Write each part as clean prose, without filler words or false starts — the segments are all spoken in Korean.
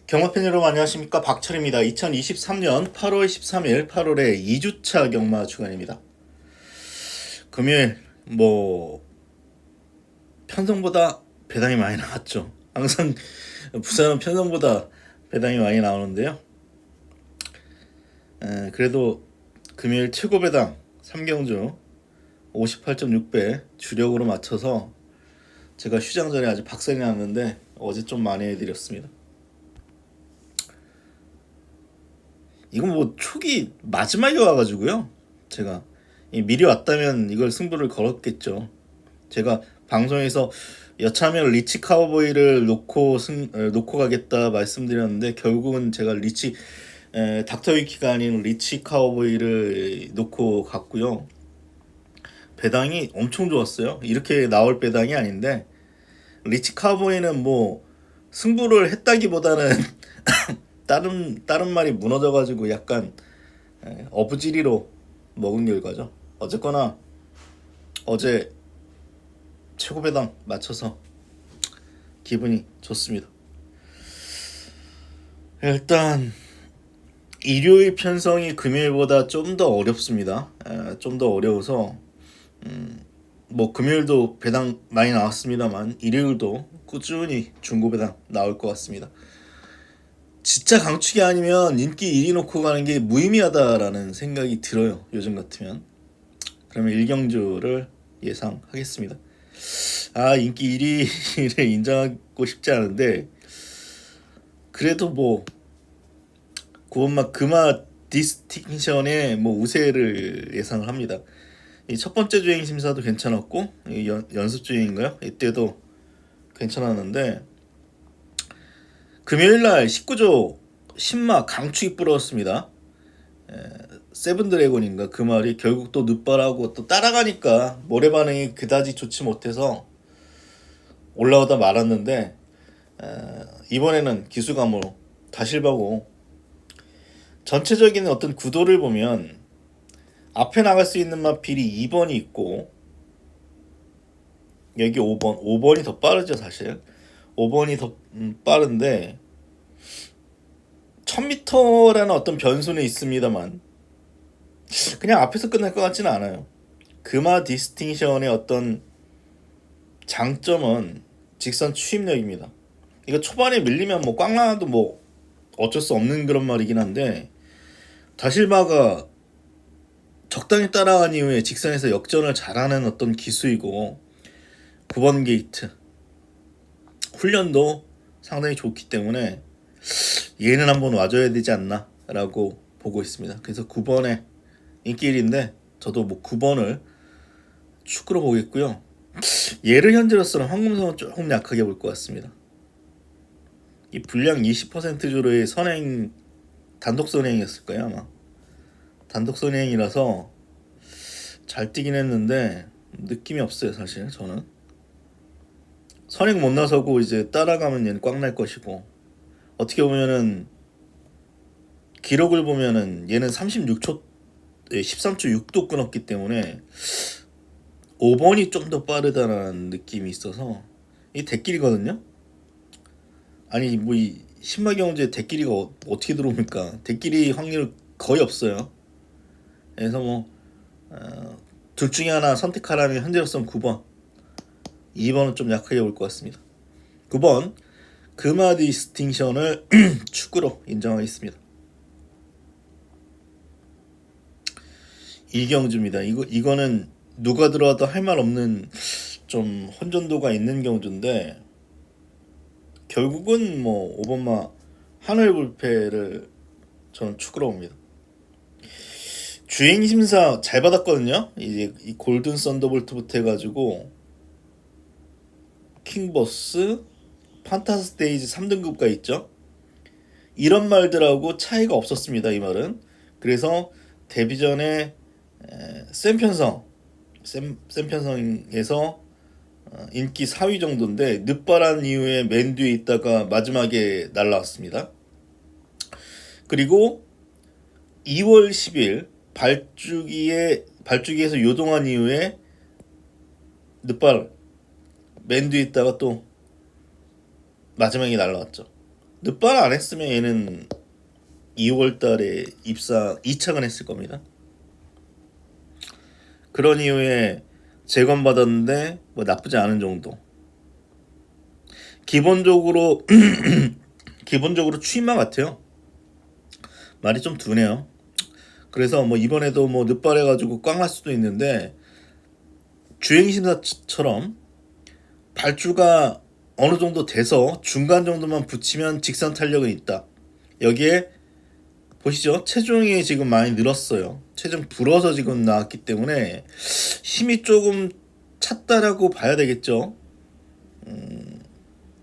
경마팬 여러분 안녕하십니까, 박철입니다. 2023년 8월 13일 8월의 2주차 경마 주간입니다. 금요일 편성보다 배당이 많이 나왔죠. 항상 부산은 편성보다 배당이 많이 나오는데요. 그래도 금요일 최고 배당 3경주 58.6배 주력으로 맞춰서 제가 휴장 전에 아주 박살이 났는데 어제 좀 많이 해드렸습니다. 이건 초기 마지막에 와가지고요. 제가 미리 왔다면 이걸 승부를 걸었겠죠. 제가 방송에서 여차하면 리치 카우보이를 놓고 가겠다 말씀드렸는데 결국은 제가 닥터 위키가 아닌 리치 카우보이를 놓고 갔고요. 배당이 엄청 좋았어요. 이렇게 나올 배당이 아닌데 리치 카우보이는 승부를 했다기보다는 다른 말이 무너져가지고 약간 어부지리로 먹은 결과죠. 어쨌거나 어제 최고 배당 맞춰서 기분이 좋습니다. 일단 일요일 편성이 금요일보다 좀 더 어렵습니다. 좀 더 어려워서 금요일도 배당 많이 나왔습니다만 일요일도 꾸준히 중고 배당 나올 것 같습니다. 진짜 강축이 아니면 인기 1위 놓고 가는 게 무의미하다라는 생각이 들어요. 요즘 같으면. 그러면 1경주를 예상하겠습니다. 인기 1위를 인정하고 싶지 않은데 그래도 9번마 금화 디스팅션의 우세를 예상을 합니다. 이 첫 번째 주행 심사도 괜찮았고 연습 주행인가요? 이때도 괜찮았는데 금요일날 19조 10마 강축이 불었습니다. 세븐드래곤인가 그 말이 결국 또 늦발하고 또 따라가니까 모래 반응이 그다지 좋지 못해서 올라오다 말았는데 이번에는 기수감으로 다실바고 전체적인 어떤 구도를 보면 앞에 나갈 수 있는 마필이 2번이 있고 여기 5번이 더 빠르죠. 사실 5번이 더 빠른데 1000m라는 어떤 변수는 있습니다만 그냥 앞에서 끝날 것 같지는 않아요. 금화 디스팅션의 어떤 장점은 직선 추입력입니다. 이거 초반에 밀리면 꽉 나와도 어쩔 수 없는 그런 말이긴 한데 다실바가 적당히 따라간 이후에 직선에서 역전을 잘하는 어떤 기수이고 9번 게이트 훈련도 상당히 좋기 때문에 얘는 한번 와줘야 되지 않나 라고 보고 있습니다. 그래서 9번에 인기 1인데 저도 9번을 축구로 보겠고요. 얘를 현재로서는 황금성은 조금 약하게 볼 것 같습니다. 이 분량 20%주로의 단독 선행이었을 거예요. 아마 단독 선행이라서 잘 뛰긴 했는데 느낌이 없어요. 사실 저는 선행 못 나서고 이제 따라가면 얘는 꽉 날 것이고 어떻게 보면은 기록을 보면은 얘는 36초 13초 6도 끊었기 때문에 5번이 좀 더 빠르다는 느낌이 있어서 이 대끼리거든요. 아니 이 신마경제 대끼리가 어떻게 들어옵니까? 대끼리 확률 거의 없어요. 그래서 둘 중에 하나 선택하라면 현재로서는 9번 2번은 좀 약하게 올 것 같습니다. 9번 금화 디스팅션을 축구로 인정하겠습니다. 이경주입니다. 이거는 누가 들어와도 할 말 없는 좀 혼전도가 있는 경주인데 결국은 5번마 하늘불패를 저는 축구로 봅니다. 주행 심사 잘 받았거든요. 이제 이 골든 썬더볼트부터 해가지고 킹버스, 판타스테이지 3등급가 있죠. 이런 말들하고 차이가 없었습니다. 이 말은. 그래서 데뷔 전에 센 편성에서 인기 4위 정도인데 늦발한 이후에 맨 뒤에 있다가 마지막에 날라왔습니다. 그리고 2월 10일 발주기에서 요동한 이후에 늦발 맨 뒤에 있다가 또 마지막에 날라왔죠. 늦발 안 했으면 얘는 2월 달에 이착은 했을 겁니다. 그런 이후에 재검받았는데 뭐 나쁘지 않은 정도. 기본적으로 기본적으로 추임마 같아요. 말이 좀 둔해요. 그래서 뭐 이번에도 뭐 늦발해가지고 꽝 날 수도 있는데 주행심사처럼 발주가 어느 정도 돼서 중간 정도만 붙이면 직선 탄력은 있다. 여기에 보시죠. 체중이 지금 많이 늘었어요. 체중 불어서 지금 나왔기 때문에 힘이 조금 찼다라고 봐야 되겠죠.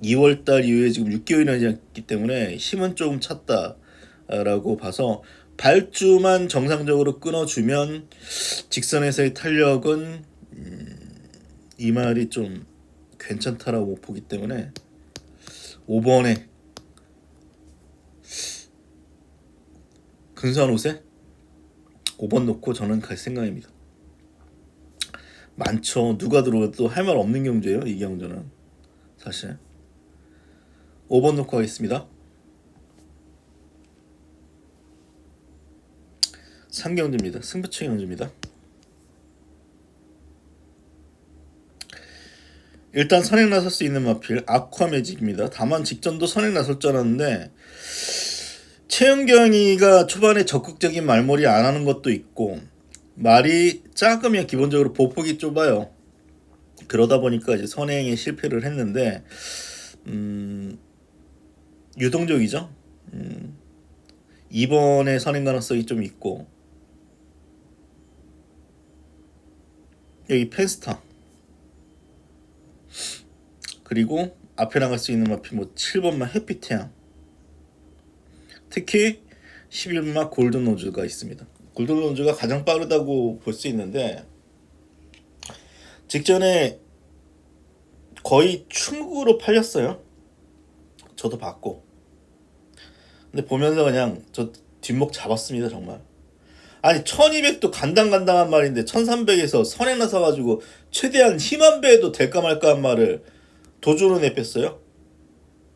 2월달 이후에 지금 6개월이나 지났기 때문에 힘은 조금 찼다라고 봐서 발주만 정상적으로 끊어주면 직선에서의 탄력은 이 말이 좀 괜찮다라고 보기 때문에 5번에 근사한 옷에 5번 놓고 저는 갈 생각입니다. 많죠. 누가 들어와도 할 말 없는 경주예요. 이 경주는 사실 5번 놓고 하겠습니다. 3경주입니다. 승부처 경주입니다. 일단 선행 나설 수 있는 마필 아쿠아매직입니다. 다만 직전도 선행 나설 줄 알았는데 최은경이가 초반에 적극적인 말머리 안 하는 것도 있고 말이 작으면 기본적으로 보폭이 좁아요. 그러다 보니까 이제 선행에 실패를 했는데 유동적이죠. 2번에 선행 가능성이 좀 있고 여기 펜스타 그리고 앞에 나갈 수 있는 마필 뭐 7번만 햇빛태양 특히 11번마 골든로즈가 있습니다. 골든로즈가 가장 빠르다고 볼 수 있는데 직전에 거의 충국으로 팔렸어요. 저도 봤고 근데 보면서 그냥 저 뒷목 잡았습니다. 정말 아니 1200도 간당간당한 말인데 1300에서 선행 나서가지고 최대한 힘한 배에도 될까 말까 한 말을 도주로 내뺐어요.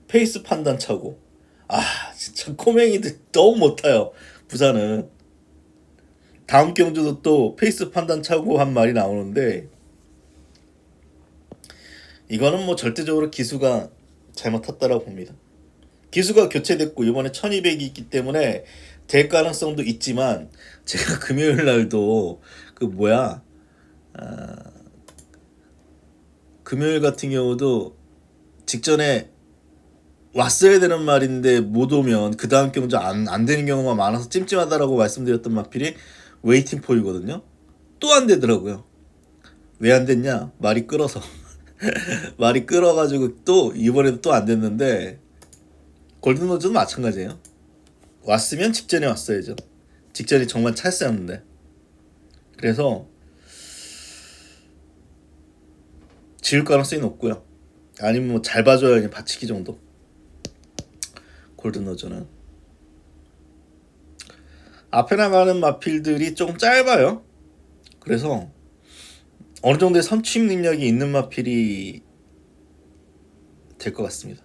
페이스 판단 차고 진짜 꼬맹이들 너무 못타요. 부산은 다음 경주도 또 페이스 판단 차고 한 말이 나오는데 이거는 뭐 절대적으로 기수가 잘못 탔다라고 봅니다. 기수가 교체됐고 이번에 1200이 있기 때문에 될 가능성도 있지만 제가 금요일 날도 금요일 같은 경우도 직전에 왔어야 되는 말인데 못 오면 그 다음 경주 안 되는 경우가 많아서 찜찜하다라고 말씀드렸던 마필이 웨이팅폴이거든요. 또 안 되더라고요. 왜 안 됐냐? 말이 끌어서 말이 끌어가지고 또 이번에도 또 안 됐는데 골든로즈도 마찬가지예요. 왔으면 직전에 왔어야죠. 직전이 정말 찰스였는데 그래서 지울 가능성이 높고요. 아니면 뭐 잘 봐줘야 그냥 받치기 정도. 골든로즈는 앞에 나가는 마필들이 조금 짧아요. 그래서 어느 정도의 선취입 능력이 있는 마필이 될 것 같습니다.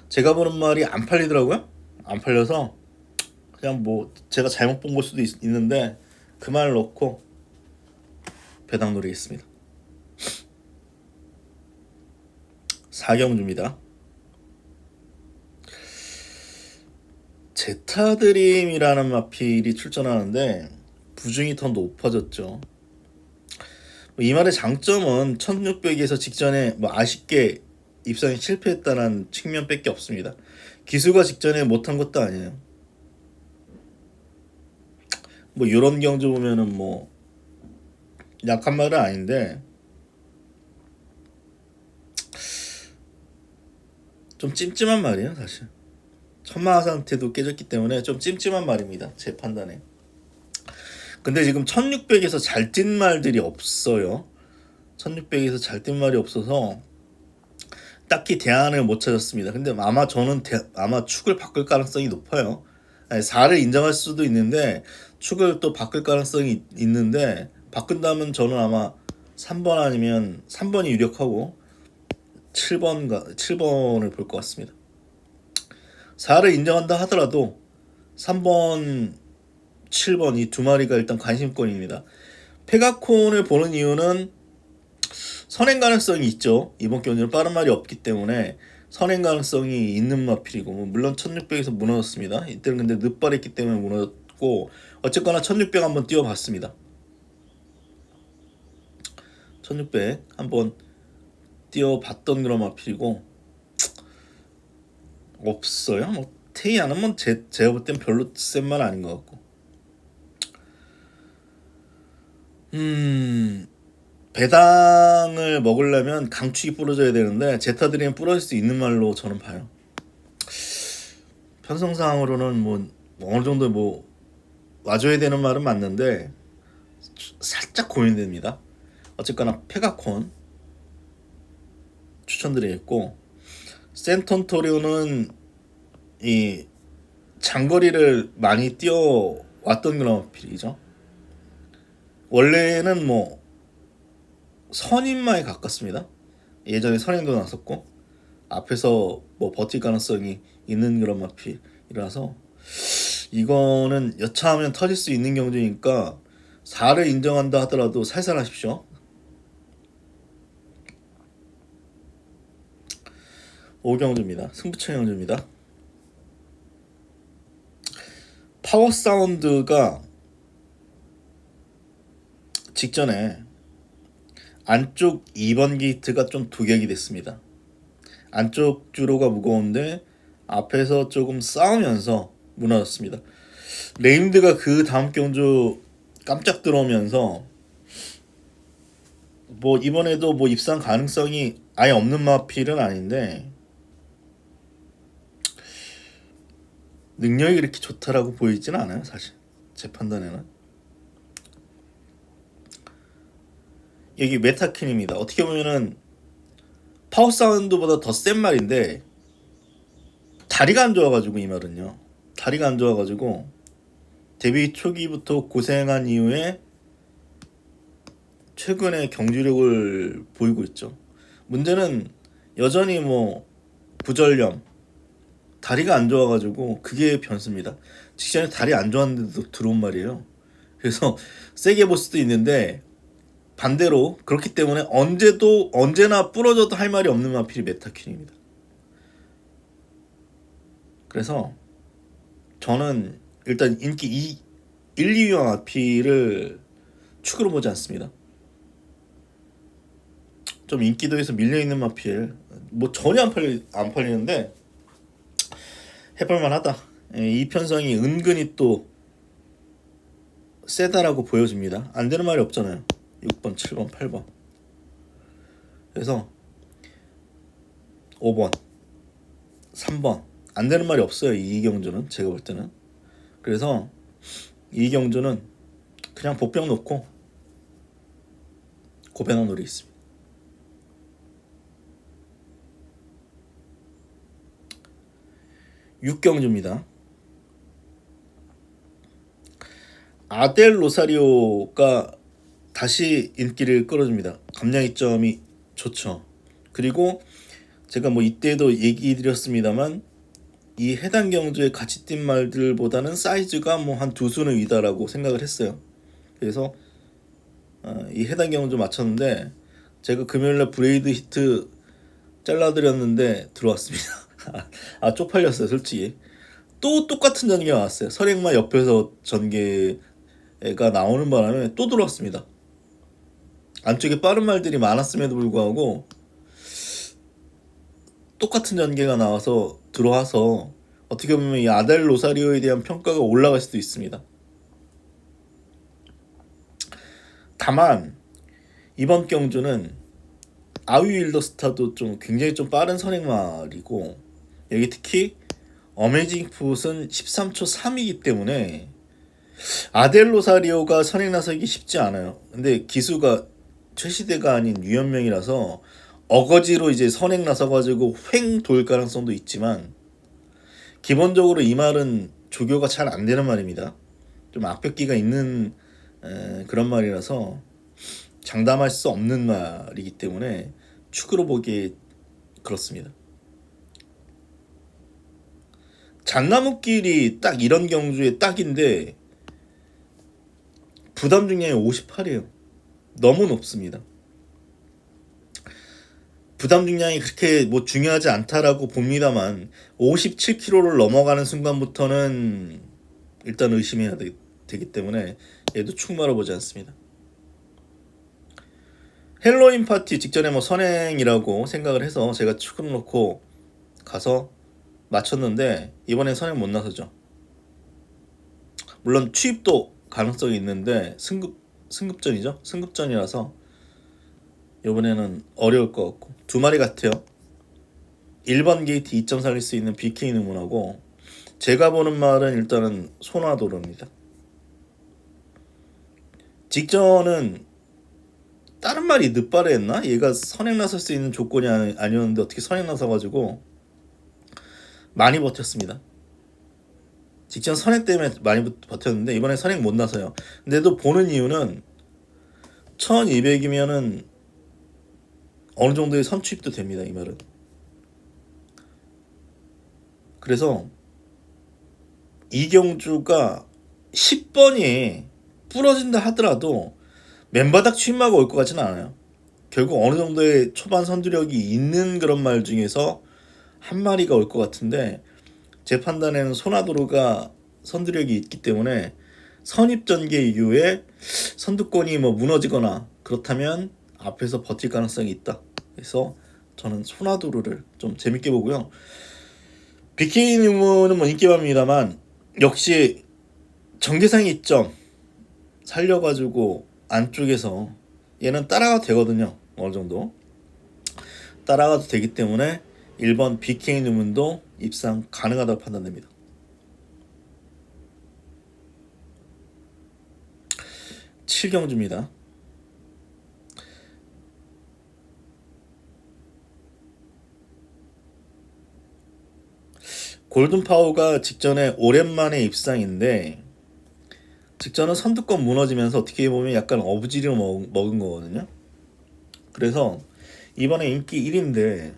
제가 보는 말이 안 팔리더라고요. 안 팔려서 그냥 뭐 제가 잘못 본 걸 수도 있는데 그 말 넣고 배당 노리겠습니다. 4경주입니다. 제타드림이라는 마필이 출전하는데 부중이 더 높아졌죠. 이 말의 장점은 1600에서 직전에 뭐 아쉽게 입상에 실패했다는 측면밖에 없습니다. 기수가 직전에 못한 것도 아니에요. 뭐 이런 경주 보면은 뭐 약한 말은 아닌데 좀 찜찜한 말이에요. 사실 천마 상태도 깨졌기 때문에 좀 찜찜한 말입니다. 제 판단에. 근데 지금 1600에서 잘 뛴 말들이 없어요. 1600에서 잘 뛴 말이 없어서 딱히 대안을 못 찾았습니다. 근데 아마 저는 아마 축을 바꿀 가능성이 높아요. 4를 인정할 수도 있는데 축을 또 바꿀 가능성이 있는데 바꾼다면 저는 아마 3번 아니면 3번이 유력하고 7번을 볼 것 같습니다. 4를 인정한다 하더라도 3번, 7번 이 두 마리가 일단 관심권입니다. 페가콘을 보는 이유는 선행 가능성이 있죠. 이번 경기는 빠른 말이 없기 때문에 선행 가능성이 있는 마필이고, 물론 1600에서 무너졌습니다. 이때는 근데 늦발했기 때문에 무너졌고, 어쨌거나 1600 한번 뛰어봤습니다. 1600 한번 뛰어봤던 그런 마필이고, 없어요. 뭐 테이아는 뭐 제가 볼 땐 별로 센 말 아닌 것 같고. 배당을 먹으려면 강축이 부러져야 되는데 제타드리는 부러질 수 있는 말로 저는 봐요. 편성상으로는 뭐 어느 정도 뭐 와줘야 되는 말은 맞는데 살짝 고민됩니다. 어쨌거나 페가콘 추천드리겠고, 센턴토리오는 이 장거리를 많이 뛰어왔던 그런 필이죠. 원래는 뭐 선임마에 가깝습니다. 예전에 선임도 나섰고 앞에서 뭐 버틸 가능성이 있는 그런 마필이라서 이거는 여차하면 터질 수 있는 경주니까 4를 인정한다 하더라도 살살 하십시오. 5경주입니다. 승부처 경주입니다. 파워 사운드가 직전에 안쪽 2번 게이트가 좀 도격이 됐습니다. 안쪽 주로가 무거운데 앞에서 조금 싸우면서 무너졌습니다. 레임드가 그 다음 경주 깜짝 들어오면서 뭐 이번에도 뭐 입상 가능성이 아예 없는 마필은 아닌데 능력이 그렇게 좋다라고 보이진 않아요. 사실 제 판단에는. 여기 메타킨입니다. 어떻게 보면은 파워 사운드보다 더 센 말인데 다리가 안 좋아가지고, 이 말은요, 다리가 안 좋아가지고 데뷔 초기부터 고생한 이후에 최근에 경주력을 보이고 있죠. 문제는 여전히 뭐 부전염, 다리가 안 좋아가지고 그게 변수입니다. 직전에 다리 안 좋았는데도 들어온 말이에요. 그래서 세게 볼 수도 있는데 반대로 그렇기 때문에 언제나 부러져도 할 말이 없는 마필이 메타퀸입니다. 그래서 저는 일단 인기 1, 2위와 마필을 축으로 보지 않습니다. 좀 인기도에서 밀려있는 마필 뭐 전혀 안 팔리는데 해볼만하다. 이 편성이 은근히 또 세다라고 보여집니다. 안 되는 말이 없잖아요. 6번, 7번, 8번. 그래서 5번, 3번 안 되는 말이 없어요. 이 경주는 제가 볼 때는. 그래서 이 경주는 그냥 복병 놓고 고배낭 노리겠습니다. 6경주입니다. 아델 로사리오가 다시 인기를 끌어줍니다. 감량이점이 좋죠. 그리고 제가 뭐 이때도 얘기 드렸습니다만 이 해당 경주에 같이 뛴 말들보다는 사이즈가 뭐 한 두 수는 위다라고 생각을 했어요. 그래서 이 해당 경주 맞췄는데 제가 금요일날 브레이드 히트 잘라드렸는데 들어왔습니다. 쪽팔렸어요 솔직히. 또 똑같은 전개가 왔어요. 설행마 옆에서 전개가 나오는 바람에 또 들어왔습니다. 안쪽에 빠른 말들이 많았음에도 불구하고 똑같은 전개가 나와서 들어와서 어떻게 보면 이 아델 로사리오에 대한 평가가 올라갈 수도 있습니다. 다만 이번 경주는 아위윌더스타도 좀 굉장히 좀 빠른 선행말이고, 여기 특히 어메이징 풋은 13초 3이기 때문에 아델 로사리오가 선행 나서기 쉽지 않아요. 근데 기수가 최시대가 아닌 유연명이라서 어거지로 이제 선행 나서가지고 횡 돌 가능성도 있지만 기본적으로 이 말은 조교가 잘 안 되는 말입니다. 좀 악벽기가 있는 그런 말이라서 장담할 수 없는 말이기 때문에 축으로 보기에 그렇습니다. 잣나무길이 딱 이런 경주에 딱인데 부담 중량이 58이에요. 너무 높습니다. 부담 중량이 그렇게 뭐 중요하지 않다라고 봅니다만 57kg를 넘어가는 순간부터는 일단 의심해야 되기 때문에 얘도 축 말아보지 않습니다. 헬로윈 파티 직전에 뭐 선행이라고 생각을 해서 제가 축을 놓고 가서 맞췄는데 이번엔 선행 못 나서죠. 물론 취입도 가능성이 있는데 승급전이죠. 승급전이라서 이번에는 어려울 것 같고 두 마리 같아요. 1번 게이트 2점 살릴 수 있는 BK 능문하고 제가 보는 말은 일단은 소나도로입니다. 직전은 다른 말이 늦발에 했나? 얘가 선행 나설 수 있는 조건이 아니었는데 어떻게 선행 나서가지고 많이 버텼습니다. 직전 선행 때문에 많이 버텼는데 이번에 선행 못 나서요. 근데도 보는 이유는 1200이면은 어느 정도의 선취입도 됩니다. 이 말은. 그래서 이경주가 10번이 부러진다 하더라도 맨바닥 취임마가 올 것 같지는 않아요. 결국 어느 정도의 초반 선두력이 있는 그런 말 중에서 한 마리가 올 것 같은데 제 판단에는 소나도로가 선두력이 있기 때문에 선입 전개 이후에 선두권이 뭐 무너지거나 그렇다면 앞에서 버틸 가능성이 있다. 그래서 저는 소나도로를 좀 재밌게 보고요. BK 뉴문은 뭐 인기맘입니다만 역시 전개상의 이점 살려가지고 안쪽에서 얘는 따라가도 되거든요. 어느 정도 따라가도 되기 때문에 1번 BK 뉴문도 입상 가능하다고 판단됩니다. 칠경주입니다. 골든파워가 직전에 오랜만에 입상인데 직전은 선두권 무너지면서 어떻게 보면 약간 어부지리로 먹은 거거든요. 그래서 이번에 인기 1인데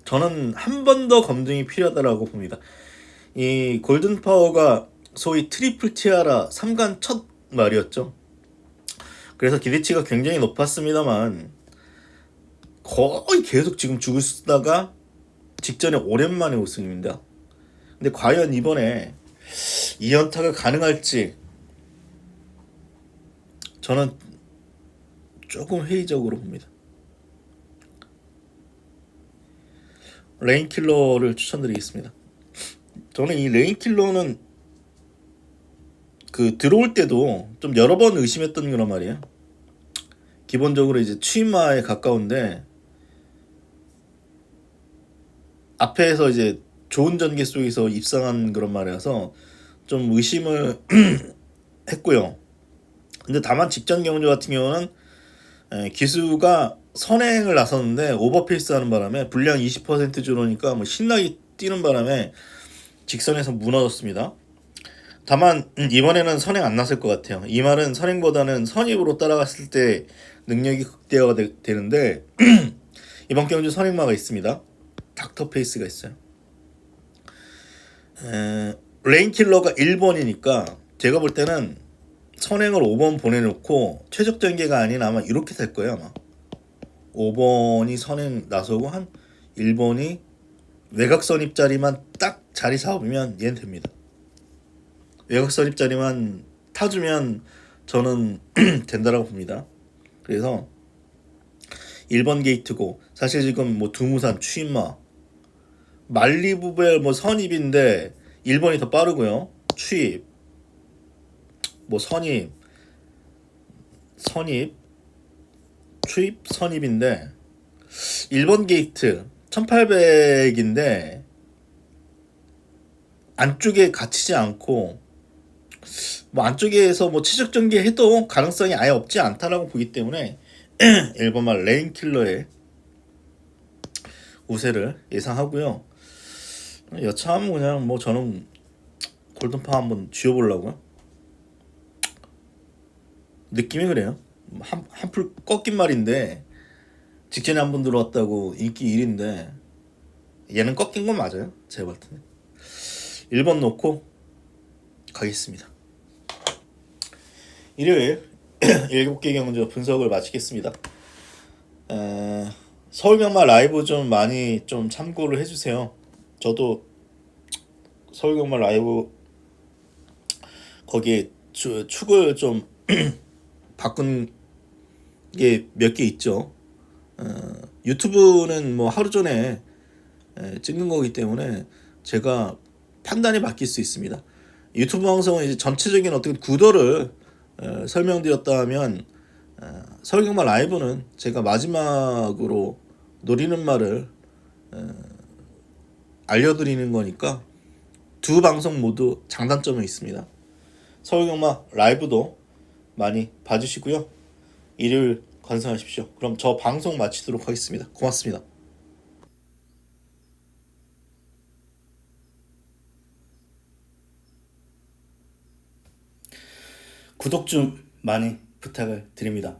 저는 한 번 더 검증이 필요하다고 봅니다. 이 골든파워가 소위 트리플 티아라 3관 첫 말이었죠. 그래서 기대치가 굉장히 높았습니다만 거의 계속 지금 죽을 쓰다가 직전에 오랜만에 우승입니다. 근데 과연 이번에 2연타가 가능할지 저는 조금 회의적으로 봅니다. 레인킬러를 추천드리겠습니다. 저는 이 레인킬러는 그 들어올 때도 좀 여러 번 의심했던 거란 말이에요. 기본적으로 이제 취마에 가까운데 앞에서 이제 좋은 전개 속에서 입상한 그런 말이라서 좀 의심을 했고요. 근데 다만 직전 경주 같은 경우는 기수가 선행을 나섰는데 오버페이스 하는 바람에 분량 20% 줄으니까 뭐 신나게 뛰는 바람에 직선에서 무너졌습니다. 다만 이번에는 선행 안 났을 것 같아요. 이 말은 선행보다는 선입으로 따라갔을 때 능력이 극대화가 되는데 이번 경주 선행마가 있습니다. 닥터페이스가 있어요. 레인킬러가 1번이니까 제가 볼 때는 선행을 5번 보내놓고 최적 전개가 아닌 아마 이렇게 될 거예요. 아마 5번이 선행 나서고 한 1번이 외곽선 입자리만 딱 자리 잡으면 얘는 됩니다. 외곽선 입자리만 타주면 저는 된다라고 봅니다. 그래서 1번 게이트고 사실 지금 뭐 두무산, 취마, 말리부벨 뭐 선입인데 1번이 더 빠르고요. 취입, 뭐 선입, 취입, 선입인데 1번 게이트 1800인데 안쪽에 갇히지 않고 뭐 안쪽에서 뭐 최적 전개해도 가능성이 아예 없지 않다라고 보기 때문에 1번 말 레인킬러의 우세를 예상하고요. 여차하면 그냥 뭐 저는 골든파 한번 쥐어보려고요. 느낌이 그래요. 한풀 꺾인 말인데 직전에 한 번 들어왔다고 인기 1인데 얘는 꺾인 건 맞아요. 제가 볼 때는. 1번 놓고 가겠습니다. 일요일 7개 경주 분석을 마치겠습니다. 서울 경마 라이브 좀 많이 좀 참고를 해주세요. 저도 서울 경마 라이브 거기에 축을 좀 바꾼 게 몇 개 있죠. 유튜브는 뭐 하루 전에 찍는 거기 때문에 제가 판단이 바뀔 수 있습니다. 유튜브 방송은 이제 전체적인 어떤 구도를 설명드렸다면 서울 경마 라이브는 제가 마지막으로 노리는 말을 알려드리는 거니까 두 방송 모두 장단점이 있습니다. 서울 경마 라이브도 많이 봐주시고요. 일요일 건승하십시오. 그럼 저 방송 마치도록 하겠습니다. 고맙습니다. 구독 좀 많이 부탁을 드립니다.